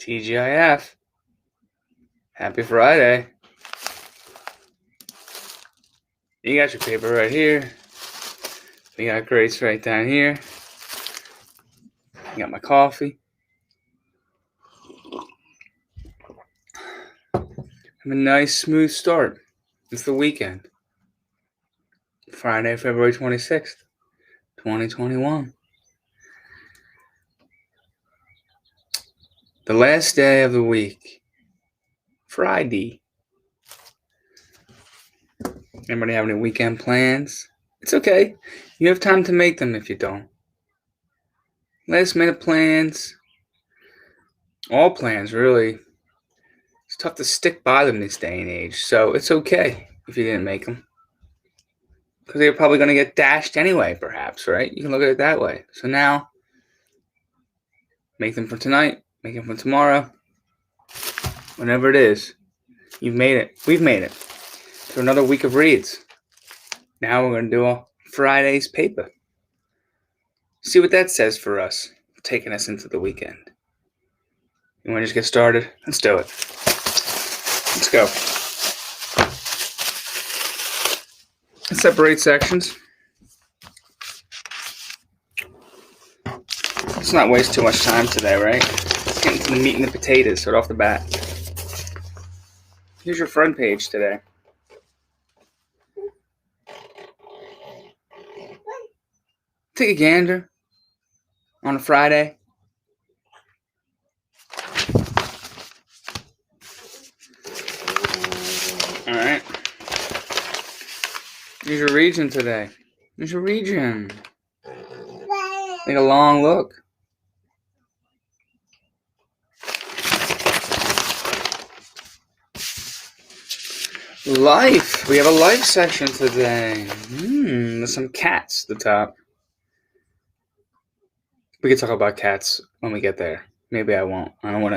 TGIF. Happy Friday. You got your paper right here. We got Grace right down here. I got my coffee. Have a nice, smooth start. It's the weekend. Friday, February 26th, 2021. The last day of the week. Friday. Anybody have any weekend plans? It's okay. You have time to make them if you don't. Last minute plans. All plans, really. It's tough to stick by them this day and age. So it's okay if you didn't make them. Because they're probably going to get dashed anyway, perhaps, right? You can look at it that way. So now, make them for tonight. Make them for tomorrow. Whenever it is. You've made it. We've made it. For another week of reads. Now we're going to do a Friday's paper. See what that says for us. Taking us into the weekend. You want to just get started? Let's do it. Let's go. Let's separate sections. Let's not waste too much time today, right? Let's get into the meat and the potatoes right off the bat. Here's your front page today. Take a gander on a Friday. All right. Here's your region today. Here's your region. Take a long look. Life. We have a life section today. There's some cats at the top. We can talk about cats when we get there. Maybe I won't. I don't want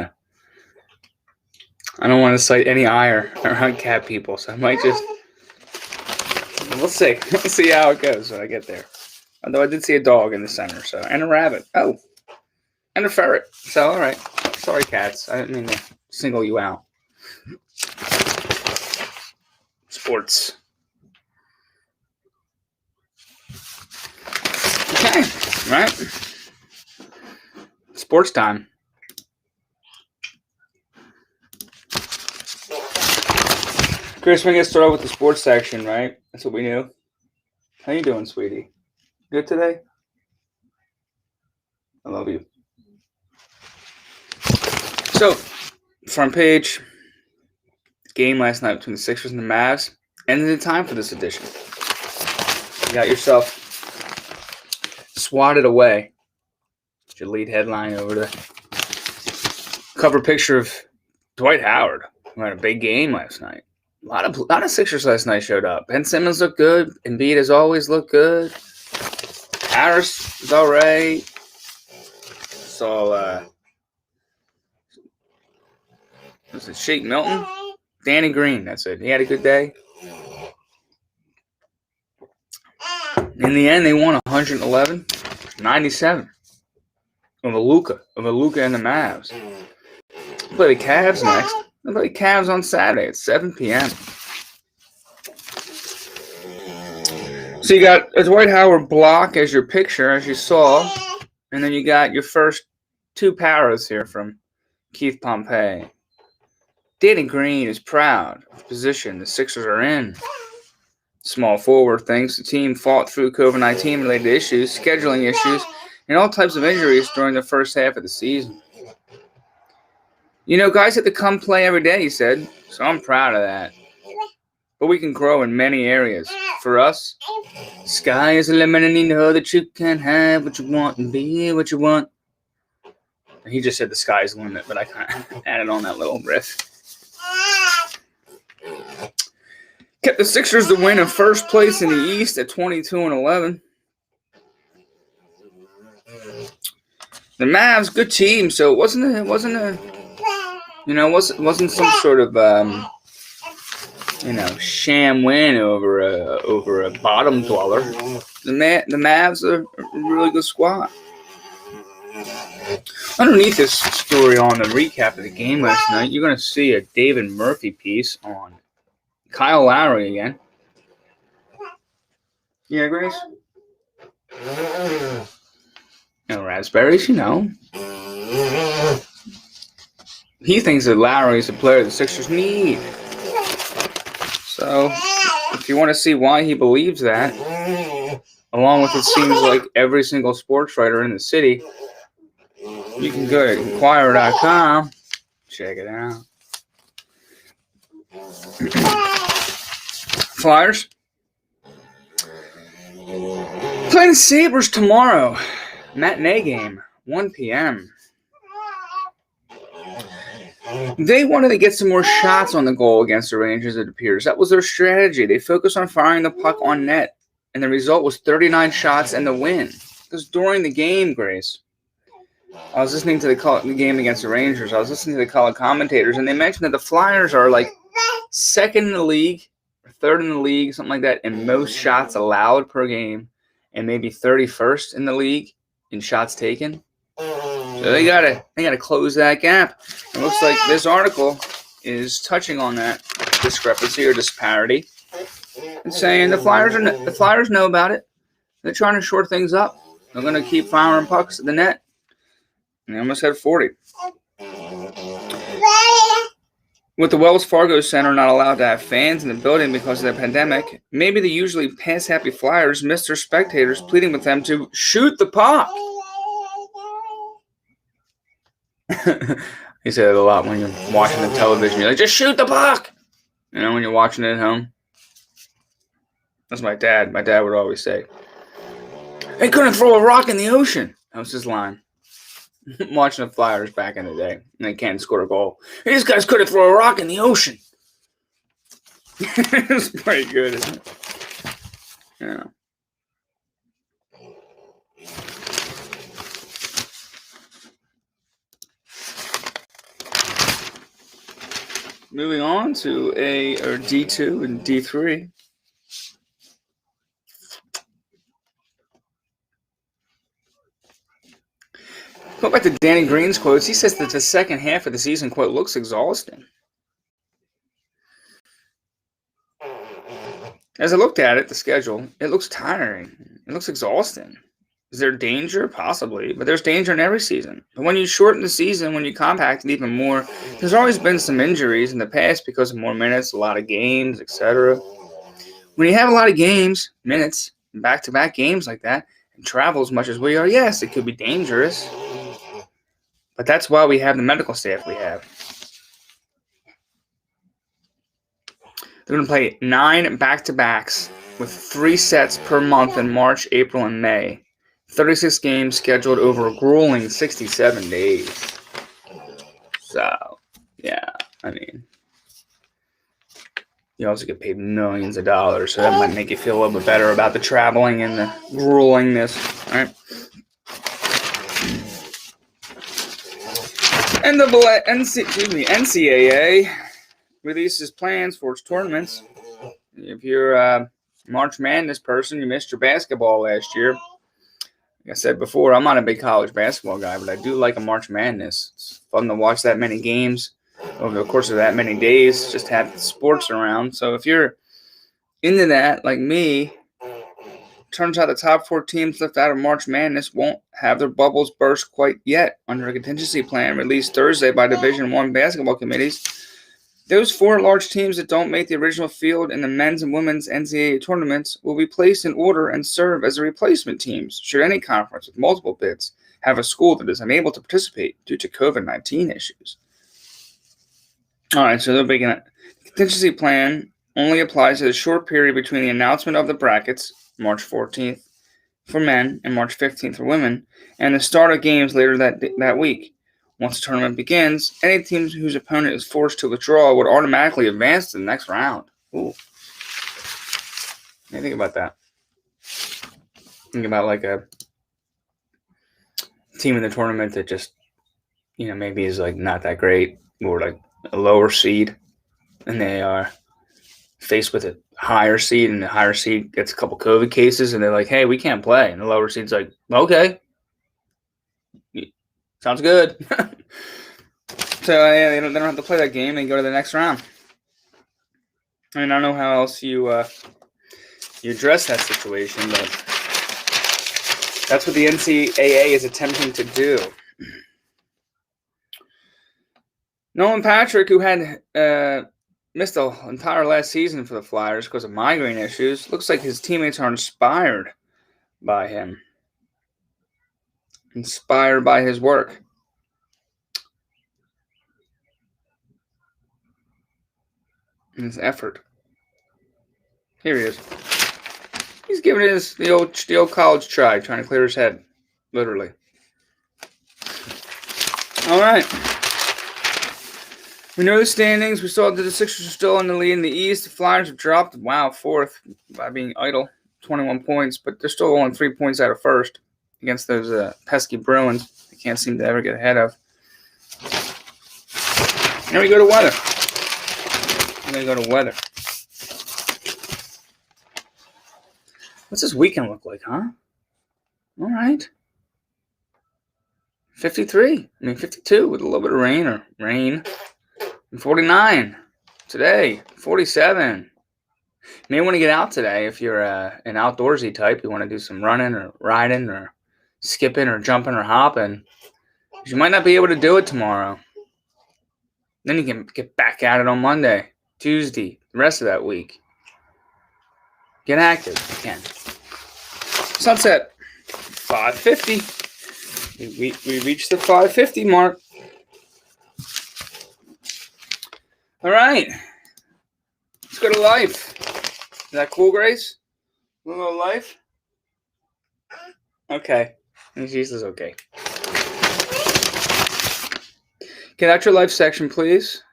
to cite any ire around cat people, so I might just. We'll see. We'll see how it goes when I get there. Although I did see a dog in the center, so and a rabbit. Oh, and a ferret. So all right. Sorry, cats. I didn't mean to single you out. Sports. Okay. All right. Sports time. Chris, we're going to start with the sports section, right? That's what we knew. How you doing, sweetie? Good today? I love you. So, front page. Game last night between the Sixers and the Mavs. Ended the time for this edition. You got yourself swatted away. Your lead headline over the cover picture of Dwight Howard, who had a big game last night. A lot of Sixers last night showed up. Ben Simmons looked good. Embiid has always looked good. Harris is all right. Saw was it Shake Milton? Danny Green, that's it. He had a good day. In the end, they won 111-97. Of a Luka and the Mavs. We'll play the Cavs next. We'll play the Cavs on Saturday at 7 p.m. So you got a Dwight Howard block as your picture, as you saw. And then you got your first two paras here from Keith Pompey. Danny Green is proud of the position the Sixers are in. Small forward things. The team fought through COVID-19 related issues, scheduling issues, and all types of injuries during the first half of the season. You know, guys have to come play every day, he said, so I'm proud of that. But we can grow in many areas. For us, sky is the limit and you know that you can have what you want and be what you want. And he just said the sky's the limit, but I kind of added on that little riff. Kept the Sixers to win in first place in the East at 22-11. The Mavs, good team, so it wasn't some sort of sham win over a bottom dweller. The Mavs are a really good squad. Underneath this story on the recap of the game last night, you're going to see a David Murphy piece on Kyle Lowry again. Yeah, Grace? No raspberries, you know. He thinks that Lowry is a player the Sixers need. So, if you want to see why he believes that, along with it seems like every single sports writer in the city, you can go to Inquirer.com. Check it out. Flyers. Playing the Sabres tomorrow. Matinee game, 1 p.m. They wanted to get some more shots on the goal against the Rangers, it appears. That was their strategy. They focused on firing the puck on net, and the result was 39 shots and the win. Because during the game, Grace, I was listening to the game against the Rangers. I was listening to the color commentators, and they mentioned that the Flyers are like second in the league, or third in the league, something like that, in most shots allowed per game, and maybe 31st in the league in shots taken. So they gotta close that gap. It looks like this article is touching on that discrepancy or disparity, and saying the Flyers know about it. They're trying to short things up. They're gonna keep firing pucks at the net. And they almost had 40. With the Wells Fargo Center not allowed to have fans in the building because of the pandemic, maybe the usually pass-happy Flyers missed their spectators, pleading with them to shoot the puck. He said it a lot when you're watching the television. You're like, just shoot the puck! You know, when you're watching it at home. That's my dad. My dad would always say, they couldn't throw a rock in the ocean. That was his line. Watching the Flyers back in the day, and they can't score a goal. These guys couldn't throw a rock in the ocean. It's pretty good, isn't it? Yeah. Moving on to D2 and D3. Go back to Danny Green's quotes. He says that the second half of the season, quote, looks exhausting. As I looked at it, the schedule, it looks tiring. It looks exhausting. Is there danger? Possibly. But there's danger in every season. But when you shorten the season, when you compact it even more, there's always been some injuries in the past because of more minutes, a lot of games, etc. When you have a lot of games, minutes, back-to-back games like that, and travel as much as we are, yes, it could be dangerous. But that's why we have the medical staff we have. They're going to play 9 back-to-backs with 3 sets per month in March, April, and May. 36 games scheduled over a grueling 67 days. So, yeah, I mean, you also get paid millions of dollars, so that might make you feel a little bit better about the traveling and the gruelingness, right? And the NCAA releases plans for its tournaments. If you're a March Madness person, you missed your basketball last year. Like I said before, I'm not a big college basketball guy, but I do like a March Madness. It's fun to watch that many games over the course of that many days, just have the sports around. So if you're into that, like me, turns out the top 4 teams left out of March Madness won't have their bubbles burst quite yet. Under a contingency plan released Thursday by Division I basketball committees, those 4 large teams that don't make the original field in the men's and women's NCAA tournaments will be placed in order and serve as the replacement teams should any conference with multiple bids have a school that is unable to participate due to COVID-19 issues. All right, so they're making a contingency plan only applies to the short period between the announcement of the brackets, March 14th for men and March 15th for women, and the start of games later that week. Once the tournament begins, any team whose opponent is forced to withdraw would automatically advance to the next round. Ooh. What do you think about that? Think about like a team in the tournament that just, maybe is like not that great, or like a lower seed, and they are faced with a higher seed, and the higher seed gets a couple COVID cases, and they're like, hey, we can't play. And the lower seed's like, okay. Sounds good. So yeah, they don't have to play that game. They go to the next round. I mean, I don't know how else you address that situation, but that's what the NCAA is attempting to do. Nolan Patrick, who had missed the entire last season for the Flyers because of migraine issues, looks like his teammates are inspired by him. Inspired by his work. And his effort. Here he is. He's giving it the old college try, trying to clear his head. Literally. All right. We know the standings. We saw that the Sixers are still in the lead in the East. The Flyers have dropped, fourth by being idle. 21 points, but they're still only 3 points out of first against those pesky Bruins. They can't seem to ever get ahead of. Now we go to weather. We're going to go to weather. What's this weekend look like, huh? All right. 53. 52 with a little bit of rain. And 49 today. 47. You may want to get out today if you're an outdoorsy type. You want to do some running or riding or skipping or jumping or hopping. You might not be able to do it tomorrow. Then you can get back at it on Monday, Tuesday, the rest of that week. Get active if you can. Sunset, 5:50. We reached the 5:50 mark. All right. Let's go to life. Is that cool, Grace? A little life? Okay. She says okay. Get out your life section, please.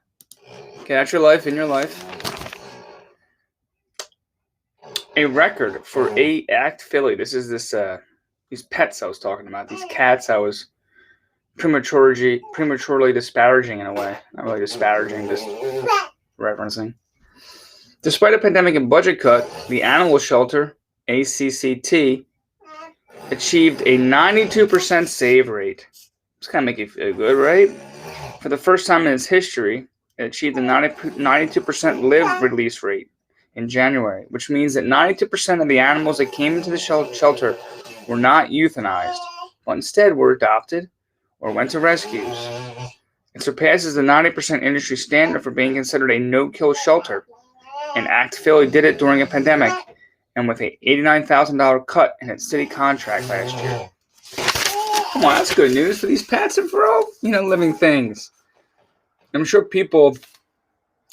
Get out your life in your life. A record for ACCT Philly. This is these pets I was talking about. These cats I was prematurely disparaging in a way. Not really disparaging, just referencing. Despite a pandemic and budget cut, the animal shelter, ACCT, achieved a 92% save rate. This kind of make you feel good, right? For the first time in its history, it achieved a 92% live release rate in January, which means that 92% of the animals that came into the shelter were not euthanized, but instead were adopted or went to rescues. It surpasses the 90% industry standard for being considered a no-kill shelter. And ACCT Philly did it during a pandemic and with a $89,000 cut in its city contract last year. Come on, that's good news for these pets and for all, living things. I'm sure people,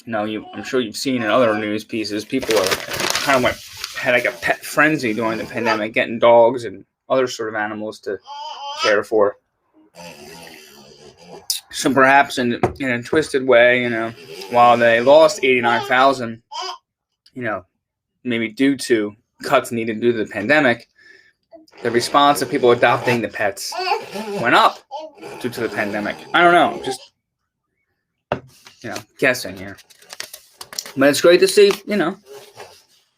I'm sure you've seen in other news pieces, people had like a pet frenzy during the pandemic, getting dogs and other sort of animals to care for. So perhaps in a twisted way, while they lost $89,000, maybe due to cuts needed due to the pandemic, the response of people adopting the pets went up due to the pandemic. I don't know, just guessing here. But it's great to see,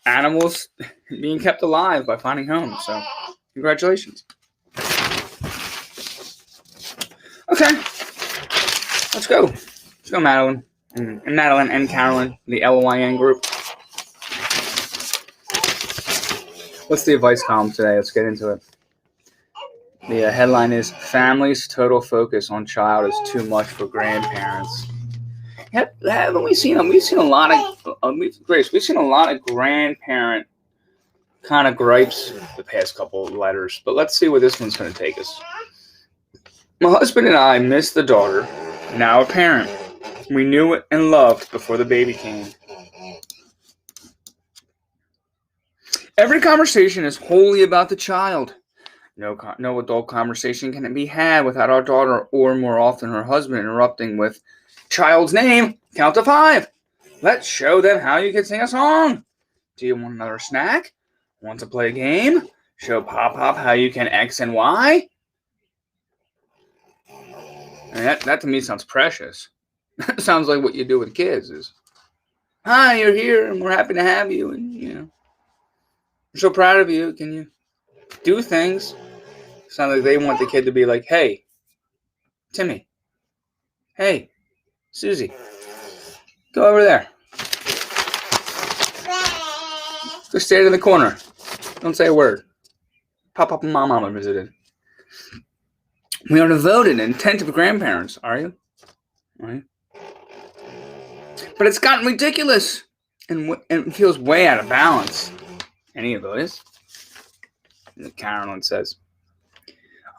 animals being kept alive by finding homes. So, congratulations. Okay. Let's go. Let's go, Madeline. And Madeline and Carolyn, the LYN group. What's the advice column today? Let's get into it. The headline is Families' Total Focus on Child is Too Much for Grandparents. Haven't we seen them? We've seen a lot of Grace. We've seen a lot of grandparent kind of gripes the past couple of letters, but let's see where this one's going to take us. My husband and I missed the daughter, now a parent. We knew it and loved before the baby came. Every conversation is wholly about the child. No adult conversation can be had without our daughter, or more often her husband, interrupting with, "Child's name, count to 5. Let's show them how you can sing a song. Do you want another snack? Want to play a game? Show Pop how you can X and Y." And that to me sounds precious. Sounds like what you do with kids is, "Hi, you're here and we're happy to have you, and we're so proud of you. Can you do things?" Sounds like they want the kid to be like, "Hey, Timmy. Hey, Susie. Go over there. Go stand in the corner. Don't say a word. Papa and Mama visited. We are devoted and attentive grandparents, are you? Right? But it's gotten ridiculous and feels way out of balance. Any of those? CAROLYN says,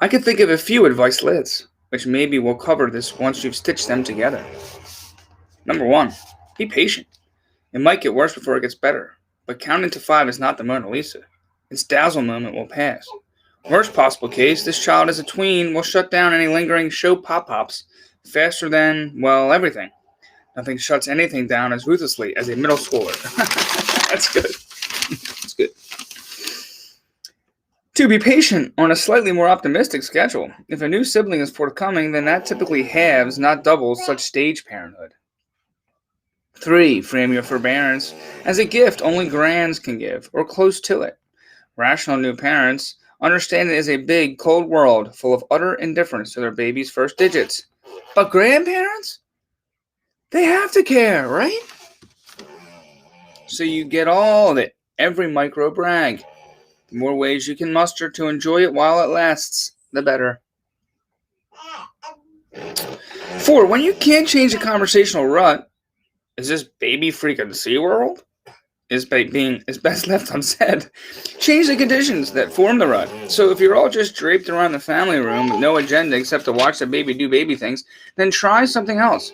I can think of a few advice lists, which maybe we'll cover this once you've stitched them together. Number 1, be patient. It might get worse before it gets better, but counting to 5 is not the Mona Lisa. Its dazzle moment will pass. Worst possible case, this child as a tween will shut down any lingering show pop-pops faster than, well, everything. Nothing shuts anything down as ruthlessly as a middle schooler. That's good. That's good. 2, be patient on a slightly more optimistic schedule. If a new sibling is forthcoming, then that typically halves, not doubles, such stage parenthood. 3, frame your forbearance as a gift only grands can give, or close to it. Rational new parents understand it is a big, cold world full of utter indifference to their baby's first digits. But grandparents? They have to care, right? So you get all of it, every micro brag. The more ways you can muster to enjoy it while it lasts, the better. 4, when you can't change a conversational rut, is this baby freaking SeaWorld? Is best left unsaid. Change the conditions that form the rut. So if you're all just draped around the family room with no agenda except to watch the baby do baby things, then try something else.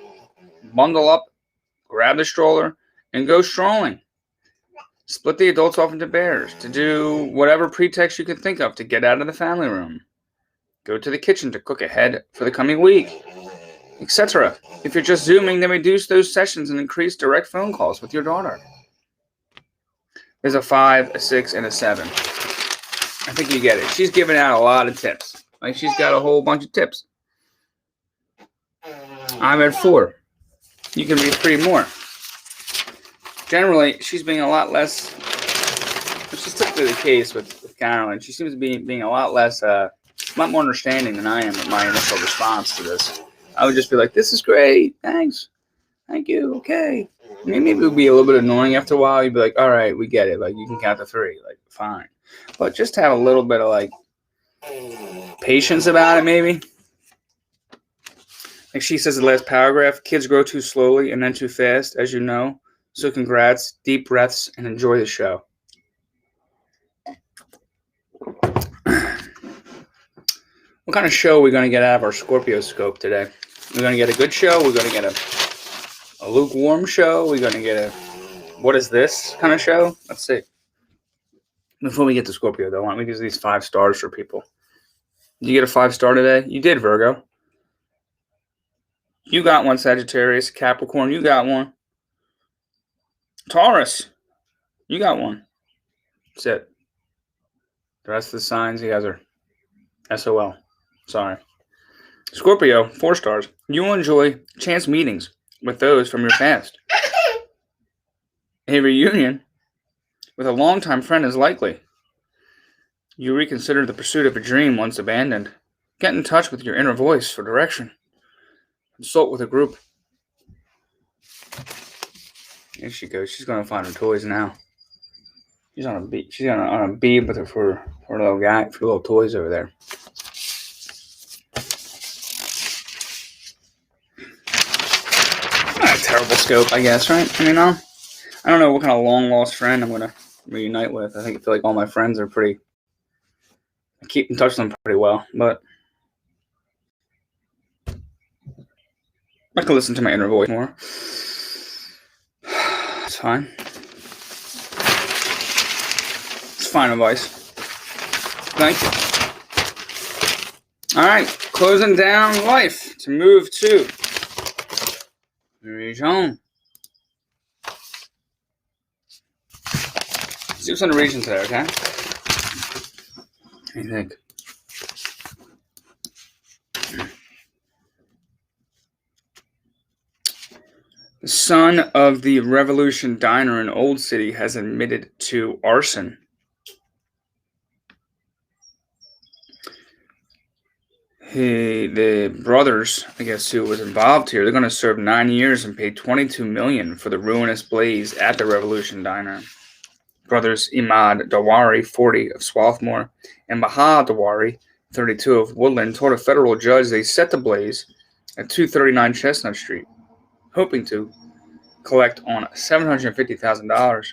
Bundle up, grab the stroller, and go strolling. Split the adults off into pairs to do whatever pretext you can think of to get out of the family room. Go to the kitchen to cook ahead for the coming week, etc. If you're just Zooming, then reduce those sessions and increase direct phone calls with your daughter. There's a 5, a 6, and a 7. I think you get it. She's giving out a lot of tips. Like, she's got a whole bunch of tips. I'm at 4. You can read 3 more. Generally, she's being a lot less, which is typically the case with CAROLYN. She seems to be being a lot less, a lot more understanding than I am with my initial response to this. I would just be like, this is great. Thanks. Thank you. Okay. Maybe it would be a little bit annoying after a while. You'd be like, all right, we get it. Like, you can count to 3. Like, fine. But just have a little bit of, like, patience about it, maybe. Like she says in the last paragraph, kids grow too slowly and then too fast, as you know. So congrats, deep breaths, and enjoy the show. What kind of show are we going to get out of our Scorpio scope today? We're going to get a good show. We're going to get a lukewarm show. We're going to get a what is this kind of show? Let's see. Before we get to Scorpio, though, why don't we do these 5 stars for people? Did you get a 5-star today? You did, Virgo. You got one, Sagittarius. Capricorn, you got one. Taurus, you got one. That's it. The rest of the signs, you guys are SOL. Sorry. Scorpio, 4 stars. You will enjoy chance meetings with those from your past. A reunion with a longtime friend is likely. You reconsider the pursuit of a dream once abandoned. Get in touch with your inner voice for direction. Consult with a group. There she goes. She's going to find her toys now. She's on a beat. She's on a bead with her for a little guy, for little toys over there. Not a terrible scope, I guess, right? I mean, I don't know what kind of long lost friend I'm going to reunite with. I feel like all my friends are pretty. I keep in touch with them pretty well, but I can listen to my inner voice more. It's fine. It's fine advice. Thank you. All right, closing down life to move to region. Let's do some regions there, okay? What do you think? The son of the Revolution diner in Old City has admitted to arson. The brothers, I guess, who was involved here, they're going to serve 9 years and pay $22 million for the ruinous blaze at the Revolution Diner. Brothers Imad Dawari, 40, of Swarthmore, and Baha Dawari, 32, of Woodland, told a federal judge they set the blaze at 239 Chestnut Street, hoping to collect on $750,000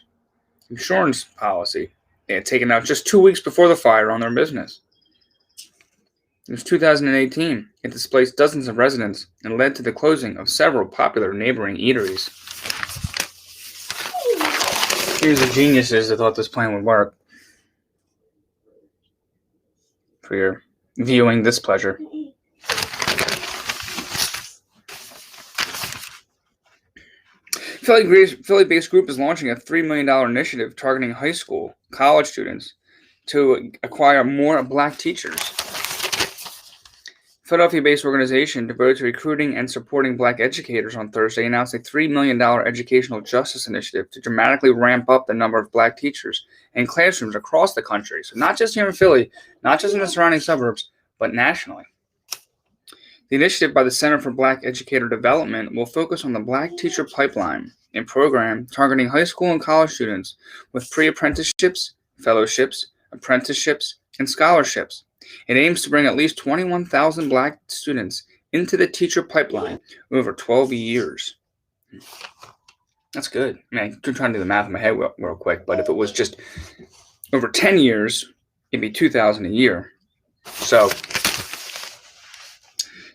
insurance policy they had taken out just 2 weeks before the fire on their business. It was 2018. It displaced dozens of residents and led to the closing of several popular neighboring eateries. Here's the geniuses that thought this plan would work for your viewing displeasure. Philly-based group is launching a $3 million initiative targeting high school, college students to acquire more black teachers. Philadelphia-based organization devoted to recruiting and supporting black educators on Thursday announced a $3 million educational justice initiative to dramatically ramp up the number of black teachers in classrooms across the country. So not just here in Philly, not just in the surrounding suburbs, but nationally. The initiative by the Center for Black Educator Development will focus on the Black Teacher Pipeline, a program targeting high school and college students with pre-apprenticeships, fellowships, apprenticeships, and scholarships. It aims to bring at least 21,000 black students into the teacher pipeline over 12 years. That's good. I mean, I'm trying to do the math in my head real quick, but if it was just over 10 years, it'd be 2,000 a year. So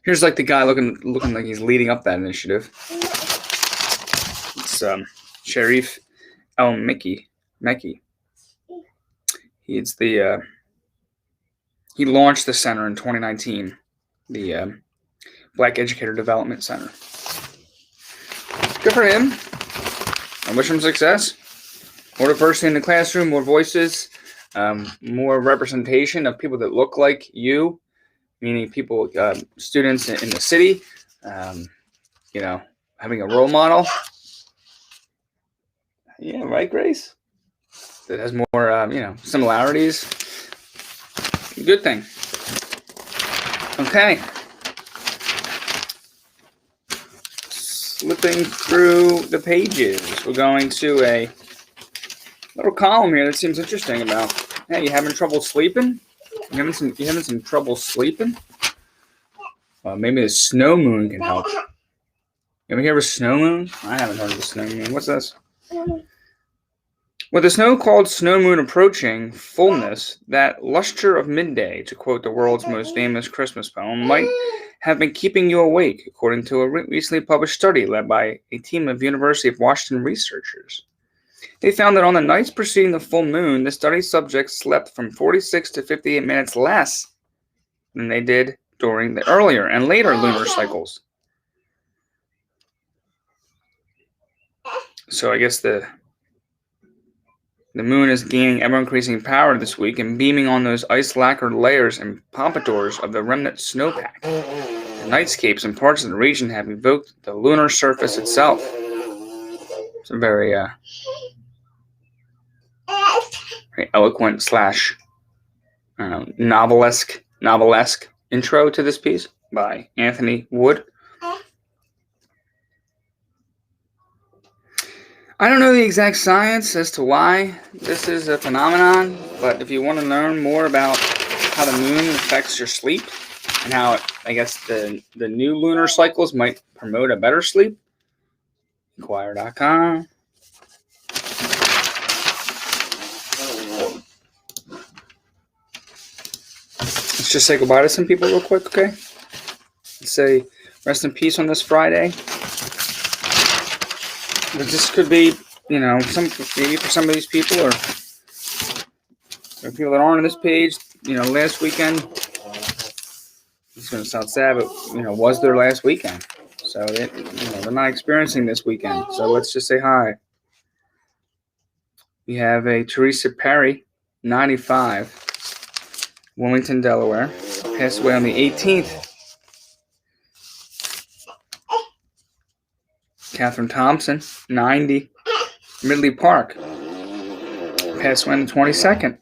here's like the guy looking like he's leading up that initiative. It's Sharif El-Mekki. He launched the center in 2019, the Black Educator Development Center. Good for him. I wish him success. More diversity in the classroom, more voices, more representation of people that look like you, meaning people, students in the city, having a role model. Yeah, right, Grace? That has more, similarities. Good thing. Okay. Slipping through the pages. We're going to a little column here that seems interesting about, hey, you having trouble sleeping? You having some trouble sleeping? Well, maybe the snow moon can help. You ever hear of a snow moon? I haven't heard of a snow moon. What's this? With the snow-called snow moon approaching fullness, that lustre of midday, to quote the world's most famous Christmas poem, might have been keeping you awake, according to a recently published study led by a team of University of Washington researchers. They found that on the nights preceding the full moon, the study subjects slept from 46 to 58 minutes less than they did during the earlier and later lunar cycles. So I guess the moon is gaining ever-increasing power this week and beaming on those ice-lacquered layers and pompadours of the remnant snowpack. The nightscapes in parts of the region have evoked the lunar surface itself. It's a very eloquent / novelesque intro to this piece by Anthony Wood. I don't know the exact science as to why this is a phenomenon, but if you want to learn more about how the moon affects your sleep and how, I guess, the new lunar cycles might promote a better sleep, Inquirer.com. Let's just say goodbye to some people real quick, okay? Let's say rest in peace on this Friday. But this could be, maybe for some of these people or people that aren't on this page, last weekend, it's going to sound sad, but, was their last weekend. So, they're not experiencing this weekend. So let's just say hi. We have a Teresa Perry, 95, Wilmington, Delaware, passed away on the 18th. Catherine Thompson, 90, Ridley Park, passed away on the 22nd.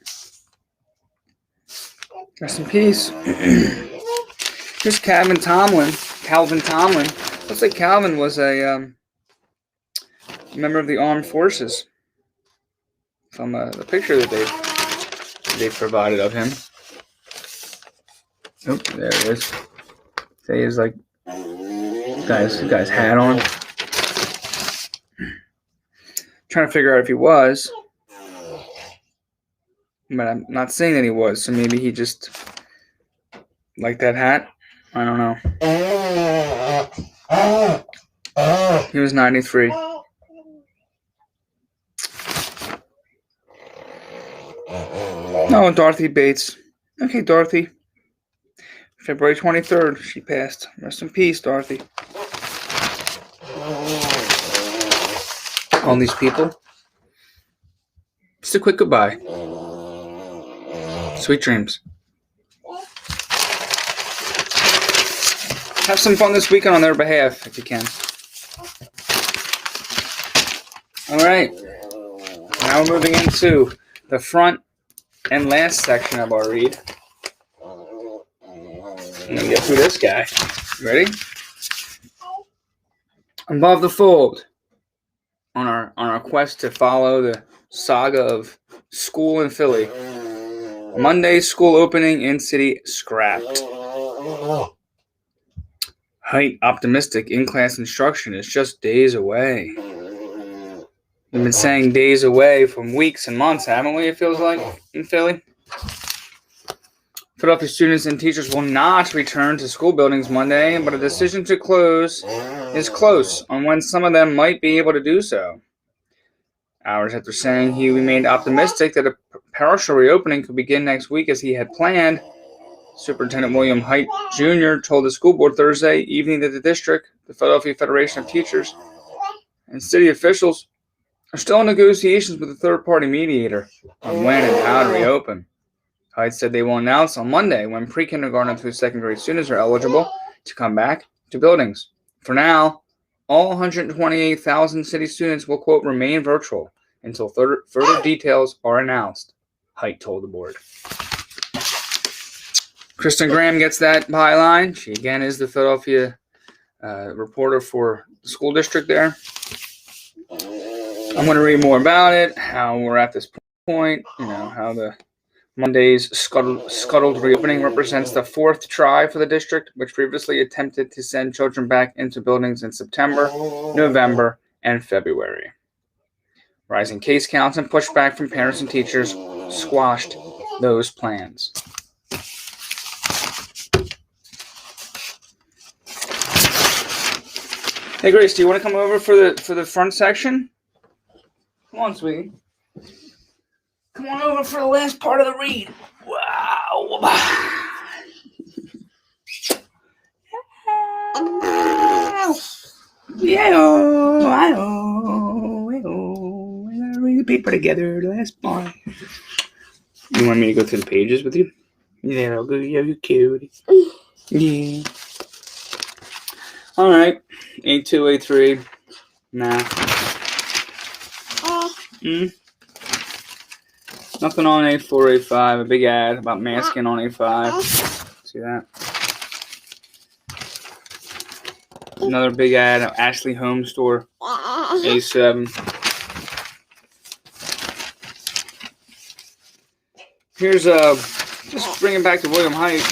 Rest in peace. Here's Here's Calvin Tomlin. Looks like Calvin was a member of the armed forces. From the picture that they provided of him. Oh, there it is. So he has like guy's hat on. Trying to figure out if he was, but I'm not saying that he was. So maybe he just liked that hat. I don't know. He was 93. Oh, Dorothy Bates. Okay, Dorothy. February 23rd, she passed. Rest in peace, Dorothy. All these people. Just a quick goodbye. Sweet dreams. Have some fun this weekend on their behalf, if you can. All right. Now we're moving into the front and last section of our read. I'm going to get through this guy. Ready? Above the fold. On our quest to follow the saga of school in Philly. Monday school opening in city scrapped. Hite optimistic in-class instruction is just days away. We've been saying days away from weeks and months, haven't we, it feels like, in Philly? Philadelphia students and teachers will not return to school buildings Monday, but a decision to close is close on when some of them might be able to do so. Hours after saying he remained optimistic that a partial reopening could begin next week as he had planned, Superintendent William Hite Jr. told the school board Thursday evening that the district, the Philadelphia Federation of Teachers, and city officials are still in negotiations with a third-party mediator on when and how to reopen. Hite said they will announce on Monday when pre-kindergarten through second grade students are eligible to come back to buildings. For now, all 128,000 city students will, quote, remain virtual until further details are announced, Hite told the board. Kristen Graham gets that byline. She, again, is the Philadelphia reporter for the school district there. I'm going to read more about it, how we're at this point, how the Monday's scuttled reopening represents the fourth try for the district, which previously attempted to send children back into buildings in September, November, and February. Rising case counts and pushback from parents and teachers squashed those plans. Hey Grace, do you want to come over for the front section? Come on, sweetie. Come on over for the last part of the read. Wow. Yeah, I gotta read the paper together. The last part. You want me to go through the pages with you? Yeah, I'll go. Yeah, you cute. Yeah. All right. A2, A3. Nah. Nothing on A4, A5. A big ad about masking on A5. See that? Another big ad of Ashley Home Store. A7. Here's just bringing back to William Hite.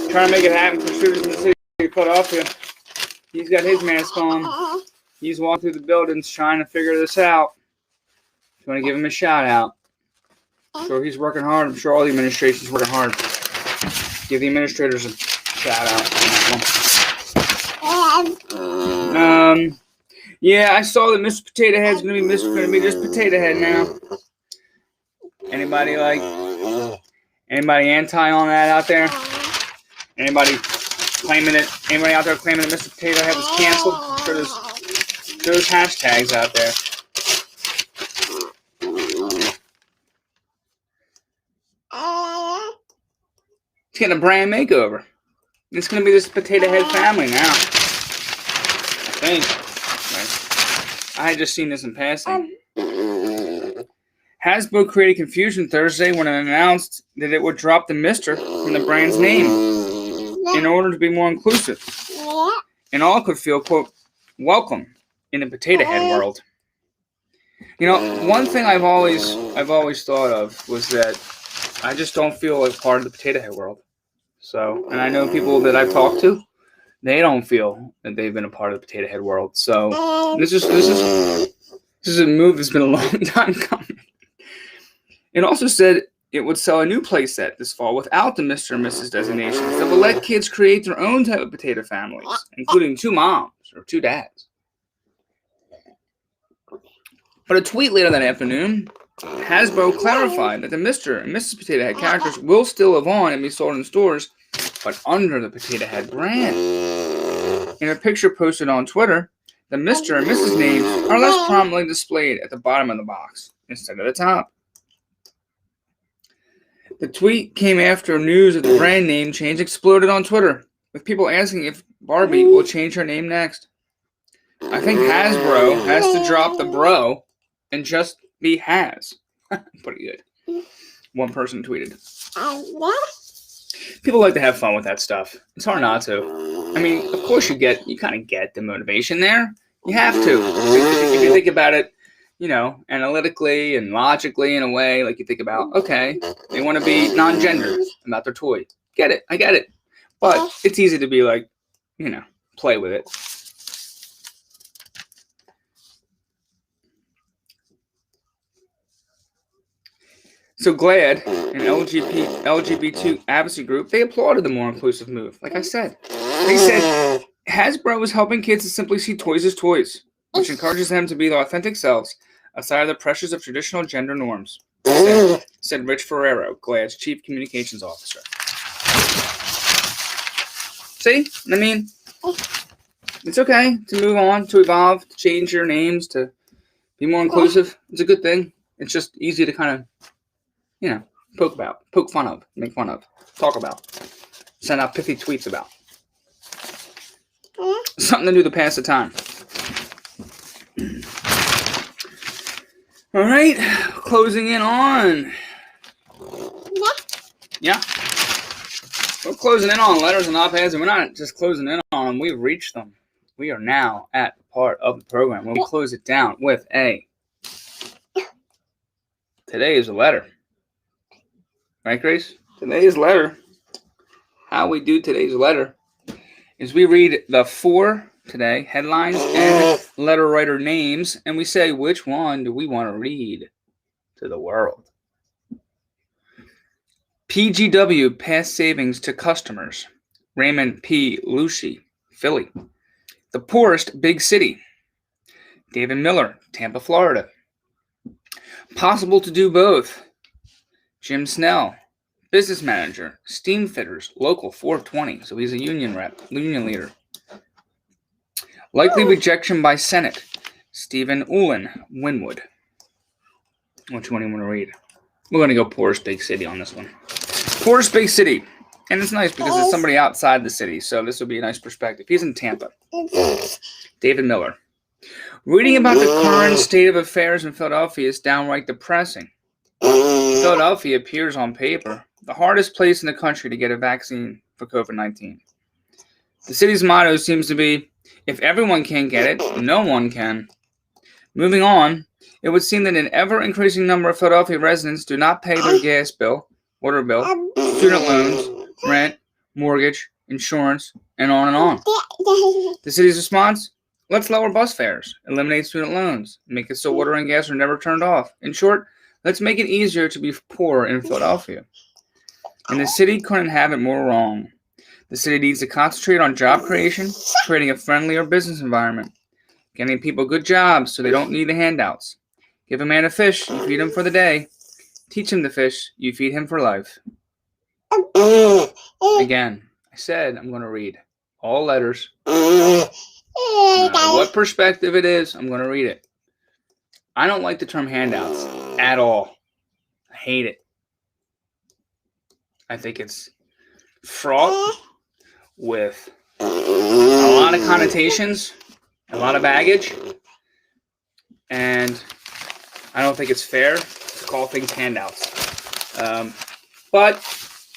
Trying to make it happen for students in the city of Philadelphia. He's got his mask on. He's walking through the buildings trying to figure this out. If you want to give him a shout out. I'm sure he's working hard. I'm sure all the administration's working hard. Give the administrators a shout out. Yeah, I saw that Mr. Potato Head's gonna be just Potato Head now. Anybody anti on that out there? Anybody out there claiming that Mr. Potato Head was canceled? I'm sure there's hashtags out there. It's getting a brand makeover. It's going to be this Potato Head family now. I think. Right. I had just seen this in passing. Hasbro created confusion Thursday when it announced that it would drop the Mr. from the brand's name. in order to be more inclusive. And all could feel, quote, welcome in the potato head world. You know, one thing I've always thought of was that I just don't feel like part of the potato head world. So, and I know people that I've talked to, they don't feel that they've been a part of the potato head world. So this is a move that's been a long time coming. It also said it would sell a new playset this fall without the Mr. and Mrs. designations that will let kids create their own type of potato families, including 2 moms or 2 dads. But a tweet later that afternoon, Hasbro clarified that the Mr. and Mrs. Potato Head characters will still live on and be sold in stores, but under the Potato Head brand. In a picture posted on Twitter, the Mr. and Mrs. names are less prominently displayed at the bottom of the box instead of the top. The tweet came after news of the brand name change exploded on Twitter, with people asking if Barbie will change her name next. I think Hasbro has to drop the bro and just be Has. Pretty good. One person tweeted. People like to have fun with that stuff. It's hard not to. I mean, of course you kind of get the motivation there. You have to. If you think about it, you know, analytically and logically in a way, like you think about, okay, they want to be non-gender about their toy. Get it. I get it. But it's easy to be like, you know, play with it. So GLAAD, an LGBT advocacy group, they applauded the more inclusive move. Like I said, they said Hasbro is helping kids to simply see toys as toys, which encourages them to be their authentic selves outside of the pressures of traditional gender norms, said Rich Ferrero, GLAAD's chief communications officer. See? I mean, it's okay to move on, to evolve, to change your names, to be more inclusive. It's a good thing. It's just easy to kind of, you know, poke fun of, make fun of, talk about, send out pithy tweets about. Something to do to pass the time. All right, closing in on. Yeah. We're closing in on letters and op-eds, and we're not just closing in on them, we've reached them. We are now at the part of the program where we close it down with a today is a letter. Right, Grace? Today's letter, how we do today's letter, is we read the 4 today, headlines and letter writer names, and we say, which one do we want to read to the world? PGW past savings to customers. Raymond P. Lucci, Philly. The poorest big city. David Miller, Tampa, Florida. Possible to do both. Jim Snell, business manager, steam fitters, local 420. So he's a union leader. Likely rejection by Senate. Stephen Ullin, Wynwood. Which one do you want to read? We're going to go poorest big city on this one. Poorest big city. And it's nice because it's somebody outside the city. So this will be a nice perspective. He's in Tampa. David Miller. Reading about the current state of affairs in Philadelphia is downright depressing. Philadelphia appears on paper the hardest place in the country to get a vaccine for COVID-19. The city's motto seems to be, if everyone can't get it, no one can. Moving on, it would seem that an ever-increasing number of Philadelphia residents do not pay their gas bill, water bill, student loans, rent, mortgage, insurance, and on and on. The city's response? Let's lower bus fares, eliminate student loans, make it so water and gas are never turned off. In short, let's make it easier to be poor in Philadelphia. And the city couldn't have it more wrong. The city needs to concentrate on job creation, creating a friendlier business environment, getting people good jobs so they don't need the handouts. Give a man a fish, you feed him for the day. Teach him to fish, you feed him for life. Again, I said I'm going to read all letters. No matter what perspective it is, I'm going to read it. I don't like the term handouts at all. I hate it. I think it's fraught with a lot of connotations, a lot of baggage, and I don't think it's fair to call things handouts. But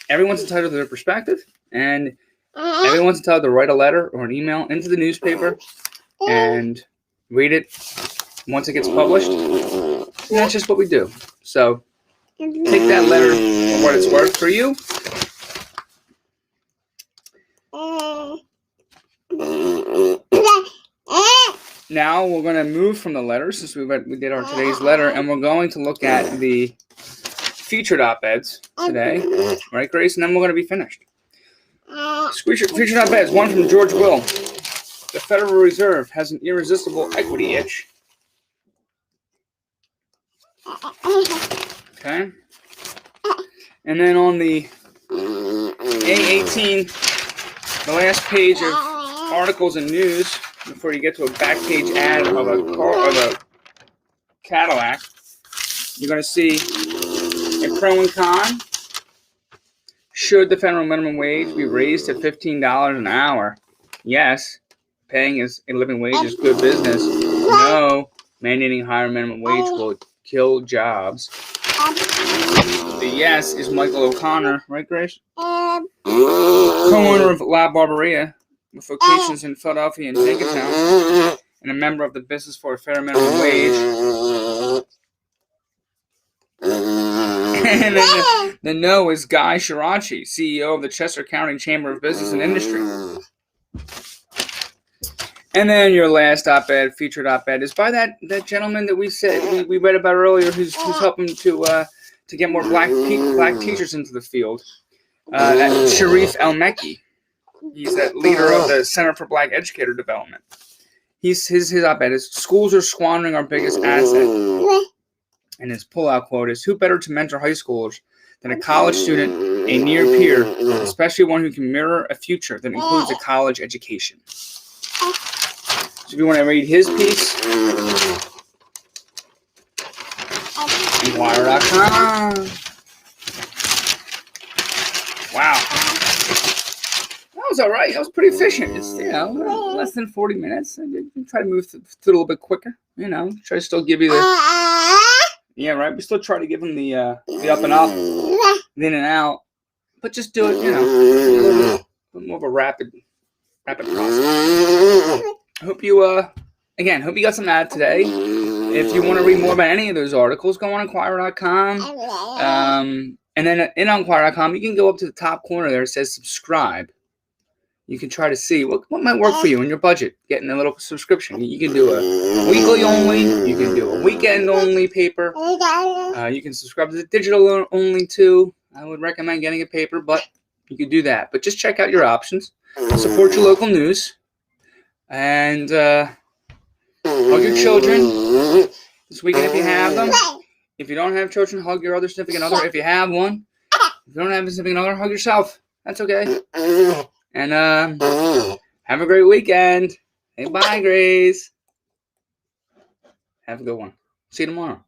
everyone's entitled to their perspective, and Everyone's entitled to write a letter or an email into the newspaper and read it once it gets published. And that's just what we do. So take that letter for what it's worth for you. Now we're going to move from the letter, since we did our today's letter, and we're going to look at the featured op-eds today. Right, Grace? And then we're going to be finished. Featured op-eds, one from George Will. The Federal Reserve has an irresistible equity itch. Okay. And then on the A18, the last page of articles and news, before you get to a back page ad of a Cadillac, you're going to see a pro and con. Should the federal minimum wage be raised to $15 an hour? Yes. Paying a living wage is good business. No. Mandating higher minimum wage will kill jobs. The yes is Michael O'Connor, right, Grace? Co-owner of La Barberia, with locations in Philadelphia and Jenkintown, and a member of the Business for a Fair Minimum Wage. And then the no is Guy Shirachi, CEO of the Chester County Chamber of Business and Industry. And then your last op-ed, featured op-ed, is by that gentleman that we read about earlier, who's helping to get more black teachers into the field. That Sharif El-Mekki. He's that leader of the Center for Black Educator Development. His op-ed is, schools are squandering our biggest asset. And his pull-out quote is, who better to mentor high schoolers than a college student, a near peer, especially one who can mirror a future that includes a college education. So if you want to read his piece, Inquirer.com. Wow. That was all right. That was pretty efficient. It's, less than 40 minutes. I try to move through it a little bit quicker. Try to still give you the... Yeah, right. We still try to give them the up and up, the in and out, but just do it, a little bit more of a rapid process. I hope you got something out of today. If you want to read more about any of those articles, go on Inquirer.com. And then in Inquirer.com, you can go up to the top corner there. It says subscribe. You can try to see what might work for you in your budget, getting a little subscription. You can do a weekly only. You can do a weekend only paper. You can subscribe to the digital only too. I would recommend getting a paper, but you could do that. But just check out your options. Support your local news. And hug your children this weekend if you have them. If you don't have children, hug your other significant other if you have one. If you don't have a significant other, hug yourself. That's okay. And have a great weekend. Hey, bye, Grace. Have a good one. See you tomorrow.